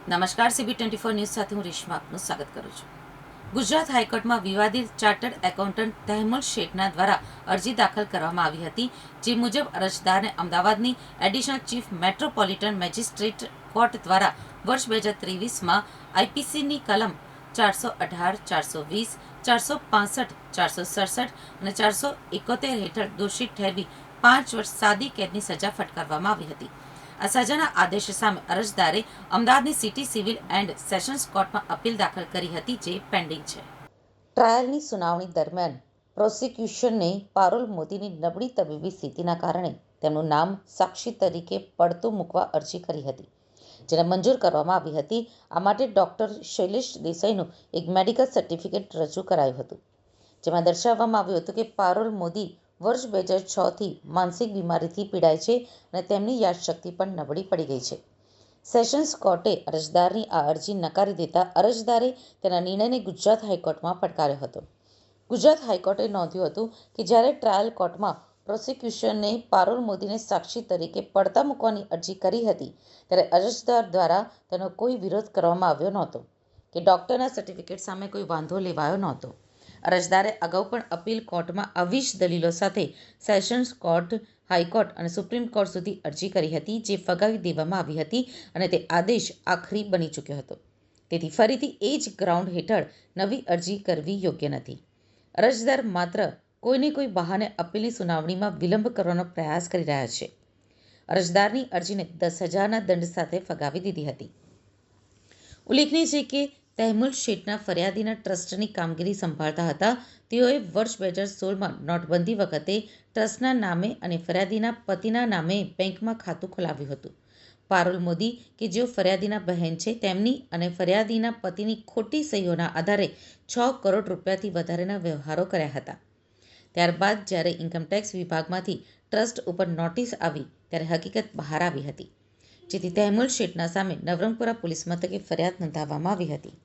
નમસ્કાર, CB24 news સાથે હું રેશમા આપનું સ્વાગત કરું છું. ગુજરાત હાઈકોર્ટમાં વિવાદિત ચાર્ટર્ડ એકાઉન્ટન્ટ તહેમુલ શેખના દ્વારા અરજી દાખલ કરવામાં આવી હતી, જે મુજબ અરજદારને અમદાવાદની additional chief metropolitan magistrate court દ્વારા વર્ષ 2023માં IPCની કલમ 418, 420, 465, 467 અને 471 હેઠળ દોષિત ઠેરવી 5 વર્ષ સાદી કેદની સજા ફટકારવામાં આવી હતી. આ સજાના આદેશ સામે અરજદારે અમદાવાદની સિટી સિવિલ એન્ડ સેશન્સ કોર્ટમાં અપીલ દાખલ કરી હતી, જે પેન્ડિંગ છે. ટ્રાયલની સુનાવણી દરમિયાન પ્રોસિક્યુશને પારુલ મોદીની નબળી તબીબી સ્થિતિના કારણે તેમનું નામ સાક્ષી તરીકે પડતું મૂકવા અરજી કરી હતી, જેને મંજૂર કરવામાં આવી હતી. આ માટે ડોક્ટર શૈલેષ દેસાઈનું એક મેડિકલ સર્ટિફિકેટ રજૂ કરાયું હતું, જેમાં દર્શાવવામાં આવ્યું હતું કે પારુલ મોદી વર્ષ 2006થી માનસિક બીમારીથી પીડાય છે અને તેમની યાદશક્તિ પણ નબળી પડી ગઈ છે. સેશન્સ કોર્ટે અરજદારની આ અરજી નકારી દેતા અરજદારે તેના નિર્ણયને ગુજરાત હાઈકોર્ટમાં પડકાર્યો હતો. ગુજરાત હાઈકોર્ટે નોંધ્યું હતું કે જ્યારે ટ્રાયલ કોર્ટમાં પ્રોસિક્યુશને પારુલ મોદીને સાક્ષી તરીકે પડતા મૂકવાની અરજી કરી હતી, ત્યારે અરજદાર દ્વારા તેનો કોઈ વિરોધ કરવામાં આવ્યો નહોતો કે ડોક્ટરના સર્ટિફિકેટ સામે કોઈ વાંધો લેવાયો નહોતો. અરજદારે અગાઉ પણ અપીલ કોર્ટમાં આવી જ દલીલો સાથે સેશન્સ કોર્ટ, હાઈકોર્ટ અને સુપ્રીમ કોર્ટ સુધી અરજી કરી હતી, જે ફગાવી દેવામાં આવી હતી અને તે આદેશ આખરી બની ચૂક્યો હતો. તેથી ફરીથી એ જ ગ્રાઉન્ડ હેઠળ નવી અરજી કરવી યોગ્ય નથી. અરજદાર માત્ર કોઈને કોઈ બહાને અપીલની સુનાવણીમાં વિલંબ કરવાનો પ્રયાસ કરી રહ્યા છે. અરજદારની અરજીને 10,000ના દંડ સાથે ફગાવી દીધી હતી. ઉલ્લેખનીય છે કે તહેમુલ શેખના ફરિયાદીના ટ્રસ્ટની કામગીરી સંભાળતા હતા. તેઓએ વર્ષ 2016માં નોટબંધી વખતે ટ્રસ્ટના નામે અને ફરિયાદીના પતિના નામે બેંકમાં ખાતું ખોલાવ્યું હતું. પારુલ મોદી, કે જેઓ ફરિયાદીના બહેન છે, તેમની અને ફરિયાદીના પતિની ખોટી સહીઓના આધારે 6 કરોડ રૂપિયાથી વધારેના વ્યવહારો કર્યા હતા. ત્યારબાદ જ્યારે ઇન્કમટેક્સ વિભાગમાંથી ટ્રસ્ટ ઉપર નોટિસ આવી, ત્યારે હકીકત બહાર આવી હતી, જેથી તહેમુલ શેખના સામે નવરંગપુરા પોલીસ મથકે ફરિયાદ નોંધાવવામાં આવી હતી.